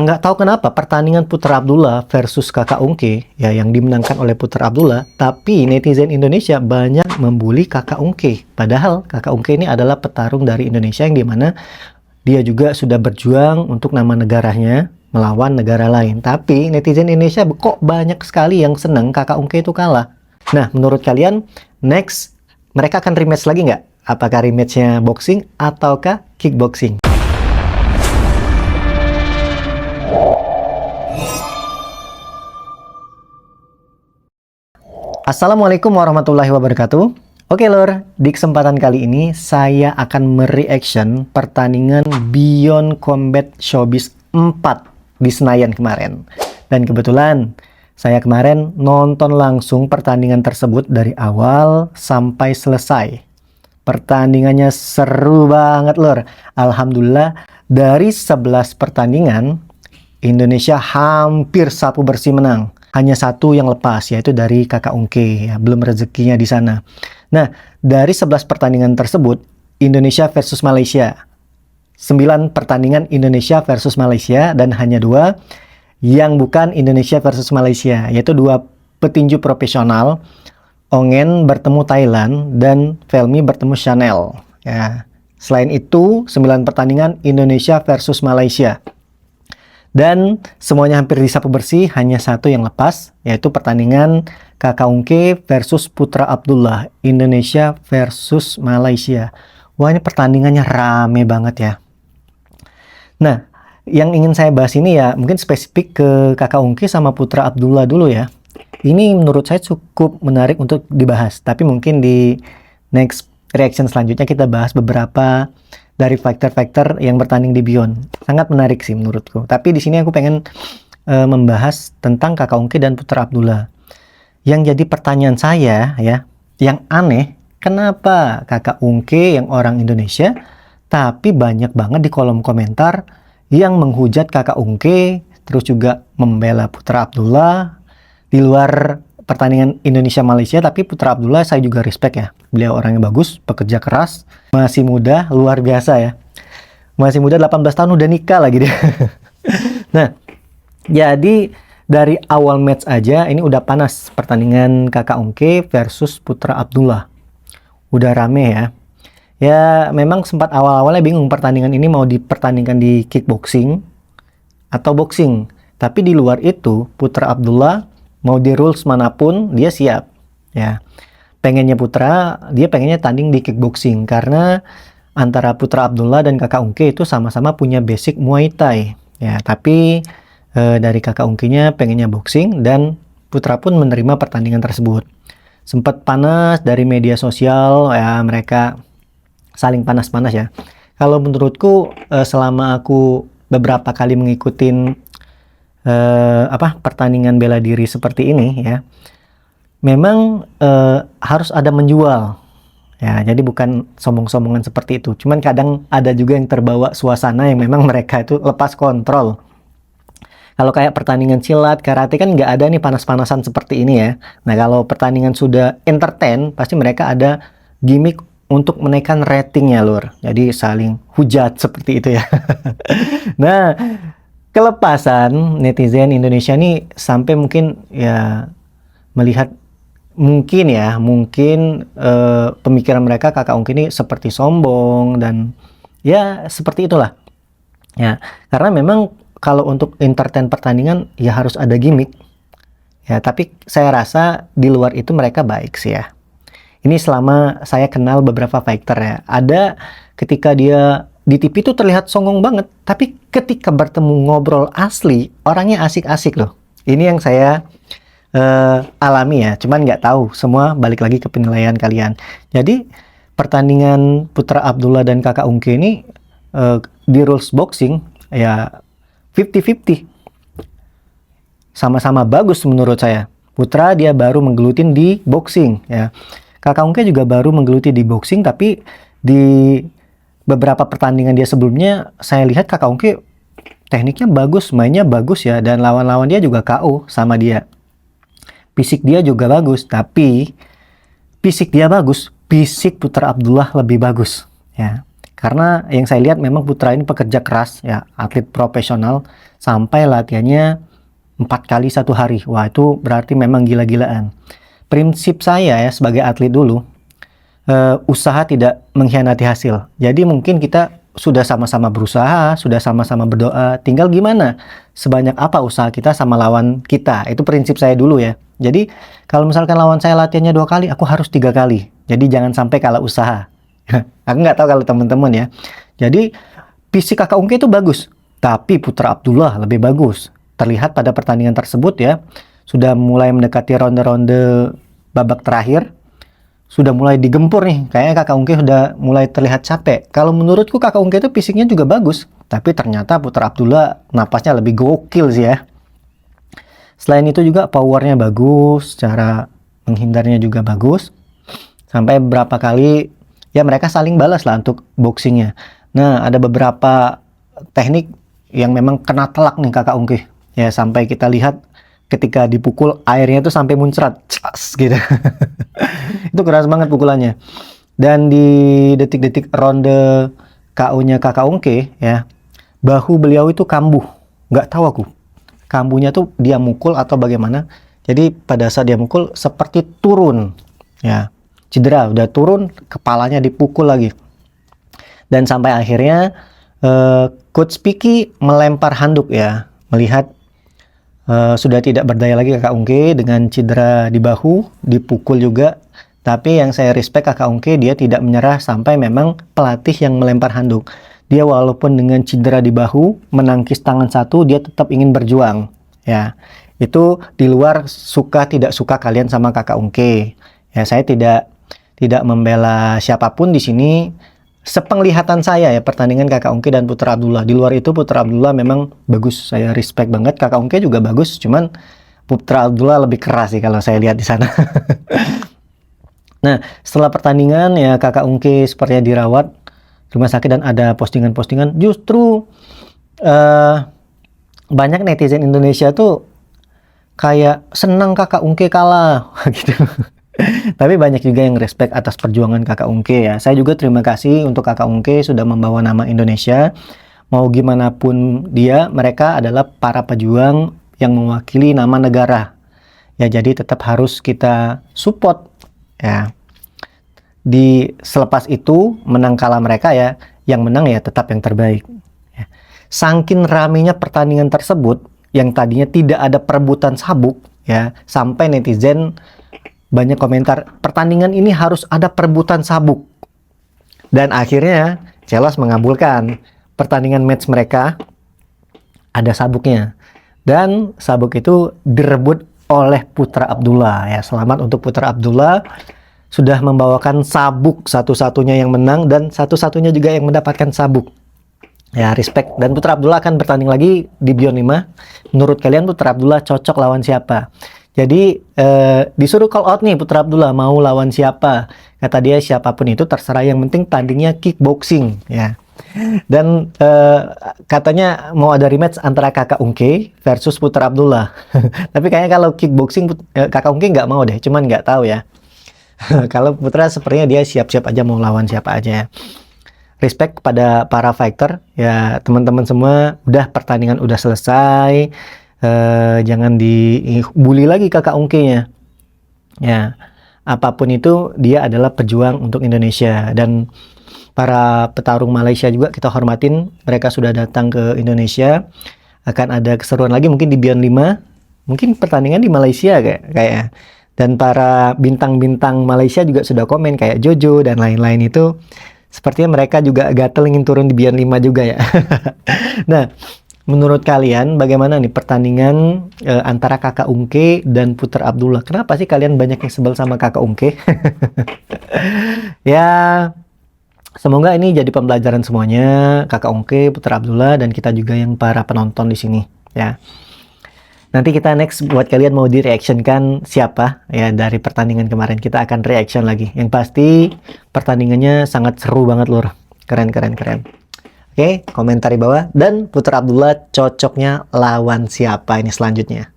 nggak tahu kenapa pertandingan Putra Abdullah versus Kakak Ungke ya yang dimenangkan oleh Putra Abdullah, tapi netizen Indonesia banyak membuli Kakak Ungke. Padahal Kakak Ungke ini adalah petarung dari Indonesia yang dimana dia juga sudah berjuang untuk nama negaranya melawan negara lain. Tapi netizen Indonesia kok banyak sekali yang seneng Kakak Ungke itu kalah. Nah, menurut kalian next mereka akan rematch lagi nggak? Apakah rematchnya boxing ataukah kickboxing? Assalamualaikum warahmatullahi wabarakatuh. Oke lor, di kesempatan kali ini saya akan mereaction pertandingan Beyond Combat Showbiz 4 di Senayan kemarin. Dan kebetulan saya kemarin nonton langsung pertandingan tersebut dari awal sampai selesai. Pertandingannya seru banget lor. Alhamdulillah dari 11 pertandingan Indonesia hampir sapu bersih menang. Hanya satu yang lepas, yaitu dari Kakak Ungke, ya, belum rezekinya di sana. Nah, dari 11 pertandingan tersebut, Indonesia versus Malaysia. 9 pertandingan Indonesia versus Malaysia, dan hanya 2 yang bukan Indonesia versus Malaysia, yaitu 2 petinju profesional, Ongen bertemu Thailand, dan Felmi bertemu Chanel. Ya. Selain itu, 9 pertandingan Indonesia versus Malaysia. Dan semuanya hampir disapu bersih, hanya satu yang lepas, yaitu pertandingan Kakak Ungke versus Putra Abdullah, Indonesia versus Malaysia. Wah, ini pertandingannya rame banget ya. Nah, yang ingin saya bahas ini ya, mungkin spesifik ke Kakak Ungke sama Putra Abdullah dulu ya. Ini menurut saya cukup menarik untuk dibahas, tapi mungkin di next reaction selanjutnya kita bahas beberapa dari fighter-fighter yang bertanding di Beyond. Sangat menarik sih menurutku. Tapi di sini aku pengen membahas tentang Kakak Ungke dan Putra Abdullah. Yang jadi pertanyaan saya ya, yang aneh, kenapa Kakak Ungke yang orang Indonesia, tapi banyak banget di kolom komentar yang menghujat Kakak Ungke, terus juga membela Putra Abdullah di luar pertandingan Indonesia-Malaysia. Tapi Putra Abdullah saya juga respect ya. Beliau orangnya bagus, pekerja keras, masih muda, luar biasa ya. Masih muda, 18 tahun udah nikah lagi dia. Nah, jadi dari awal match aja ini udah panas pertandingan Kakak Ungke versus Putra Abdullah. Udah rame ya. Ya memang sempat awal-awalnya bingung pertandingan ini mau dipertandingkan di kickboxing atau boxing. Tapi di luar itu Putra Abdullah mau di rules manapun dia siap ya. Pengennya Putra, dia pengennya tanding di kickboxing karena antara Putra Abdullah dan Kakak Ungke itu sama-sama punya basic Muay Thai ya. Tapi dari Kakak Ungkenya pengennya boxing dan Putra pun menerima pertandingan tersebut. Sempat panas dari media sosial ya, mereka saling panas-panas ya. Kalau menurutku selama aku beberapa kali mengikutin pertandingan bela diri seperti ini ya, memang harus ada menjual ya, jadi bukan sombong-sombongan seperti itu. Cuman kadang ada juga yang terbawa suasana yang memang mereka itu lepas kontrol. Kalau kayak pertandingan silat, karate kan nggak ada nih panas-panasan seperti ini ya. Nah kalau pertandingan sudah entertain, pasti mereka ada gimmick untuk menaikkan ratingnya lur. Jadi saling hujat seperti itu ya. Nah, kelepasan netizen Indonesia nih sampai mungkin ya melihat mungkin pemikiran mereka Kakak Ungke ini seperti sombong dan ya seperti itulah ya, karena memang kalau untuk entertain pertandingan ya harus ada gimmick ya. Tapi saya rasa di luar itu mereka baik sih ya. Ini selama saya kenal beberapa fighter ya, ada ketika dia di TV itu terlihat songong banget, tapi ketika bertemu ngobrol asli orangnya asik-asik loh. Ini yang saya alami ya, cuman nggak tahu, semua balik lagi ke penilaian kalian. Jadi pertandingan Putra Abdullah dan Kakak Ungke ini di rules boxing ya 50-50, sama-sama bagus menurut saya. Putra dia baru menggelutin di boxing ya, Kakak Ungke juga baru menggeluti di boxing, tapi di beberapa pertandingan dia sebelumnya saya lihat Kakak Ungke tekniknya bagus, mainnya bagus ya, dan lawan-lawan dia juga KO sama dia. Fisik dia juga bagus, tapi fisik dia bagus, fisik Putra Abdullah lebih bagus ya. Karena yang saya lihat memang Putra ini pekerja keras ya, atlet profesional, sampai latihannya 4 kali 1 hari. Wah, itu berarti memang gila-gilaan. Prinsip saya ya sebagai atlet dulu, usaha tidak mengkhianati hasil. Jadi mungkin kita sudah sama-sama berusaha, sudah sama-sama berdoa, tinggal gimana sebanyak apa usaha kita sama lawan kita. Itu prinsip saya dulu ya. Jadi kalau misalkan lawan saya latihannya 2 kali, aku harus 3 kali. Jadi jangan sampai kalah usaha. Aku nggak tahu kalau teman-teman ya. Jadi fisik Kakak Ungki itu bagus, tapi Putra Abdullah lebih bagus. Terlihat pada pertandingan tersebut ya, sudah mulai mendekati ronde-ronde babak terakhir, sudah mulai digempur nih. Kayaknya Kakak Ungki sudah mulai terlihat capek. Kalau menurutku Kakak Ungki itu fisiknya juga bagus, tapi ternyata Putra Abdullah napasnya lebih gokil sih ya. Selain itu juga powernya bagus, cara menghindarnya juga bagus. Sampai beberapa kali ya mereka saling balas lah untuk boxingnya. Nah, ada beberapa teknik yang memang kena telak nih Kakak Ungki. Ya, sampai kita lihat ketika dipukul airnya itu sampai muncrat, cas gitu. Itu keras banget pukulannya. Dan di detik-detik ronde KO-nya Kakak Ungki ya, bahu beliau itu kambuh. Nggak tahu aku, kambuhnya tuh dia mukul atau bagaimana. Jadi pada saat dia mukul seperti turun ya, cedera, udah turun, kepalanya dipukul lagi. Dan sampai akhirnya Coach Piki melempar handuk ya, melihat sudah tidak berdaya lagi Kakak Ungki dengan cedera di bahu, dipukul juga. Tapi yang saya respect Kakak Ungki, dia tidak menyerah sampai memang pelatih yang melempar handuk. Dia walaupun dengan cedera di bahu, menangkis tangan satu, dia tetap ingin berjuang. Ya, itu di luar suka tidak suka kalian sama Kakak Ungki. Ya, saya tidak membela siapapun di sini. Sepenglihatan saya ya, pertandingan Kakak Ungki dan Putra Abdullah. Di luar itu Putra Abdullah memang bagus, saya respect banget. Kakak Ungki juga bagus, cuman Putra Abdullah lebih keras sih kalau saya lihat di sana. Nah, setelah pertandingan ya Kakak Ungki sepertinya dirawat rumah sakit dan ada postingan-postingan. Justru banyak netizen Indonesia tuh kayak senang Kakak Ungki kalah gitu. Tapi banyak juga yang respect atas perjuangan Kakak Ungki ya. Saya juga terima kasih untuk Kakak Ungki sudah membawa nama Indonesia. Mau gimana pun dia, mereka adalah para pejuang yang mewakili nama negara. Ya, jadi tetap harus kita support ya. Di selepas itu menang kalah mereka ya, yang menang ya tetap yang terbaik. Ya. Saking ramenya pertandingan tersebut, yang tadinya tidak ada perebutan sabuk ya, sampai netizen banyak komentar, pertandingan ini harus ada perebutan sabuk. Dan akhirnya Celos mengabulkan pertandingan match mereka ada sabuknya. Dan sabuk itu direbut oleh Putra Abdullah ya. Selamat untuk Putra Abdullah, sudah membawakan sabuk satu-satunya yang menang dan satu-satunya juga yang mendapatkan sabuk. Ya, respect. Dan Putra Abdullah akan bertanding lagi di Beyond 5. Menurut kalian Putra Abdullah cocok lawan siapa? Jadi disuruh call out nih Putra Abdullah mau lawan siapa. Kata dia siapapun itu terserah, yang penting tandingnya kickboxing ya. Dan katanya mau ada rematch antara Kakak Ungki versus Putra Abdullah. Tapi kayaknya kalau kickboxing Kakak Ungki nggak mau deh, cuman nggak tahu ya. Kalau Putra sepertinya dia siap-siap aja mau lawan siapa aja ya. Respect kepada para fighter ya, teman-teman semua. Udah pertandingan udah selesai. Jangan dibully lagi Kakak Ungkinya ya. Apapun itu, dia adalah pejuang untuk Indonesia. Dan para petarung Malaysia juga kita hormatin, mereka sudah datang ke Indonesia. Akan ada keseruan lagi mungkin di Beyond 5, mungkin pertandingan di Malaysia kayaknya. Dan para bintang-bintang Malaysia juga sudah komen kayak Jojo dan lain-lain itu. Sepertinya mereka juga gatel ingin turun di Beyond 5 juga ya. Nah, menurut kalian bagaimana nih pertandingan antara Kakak Ungki dan Putra Abdullah? Kenapa sih kalian banyak yang sebel sama Kakak Ungki? Ya, semoga ini jadi pembelajaran semuanya, Kakak Ungki, Putra Abdullah, dan kita juga yang para penonton di sini ya. Nanti kita next buat kalian mau di reaction kan siapa ya dari pertandingan kemarin. Kita akan reaction lagi. Yang pasti pertandingannya sangat seru banget lur. Keren. Oke, komentar di bawah. Dan Putra Abdullah cocoknya lawan siapa ini selanjutnya?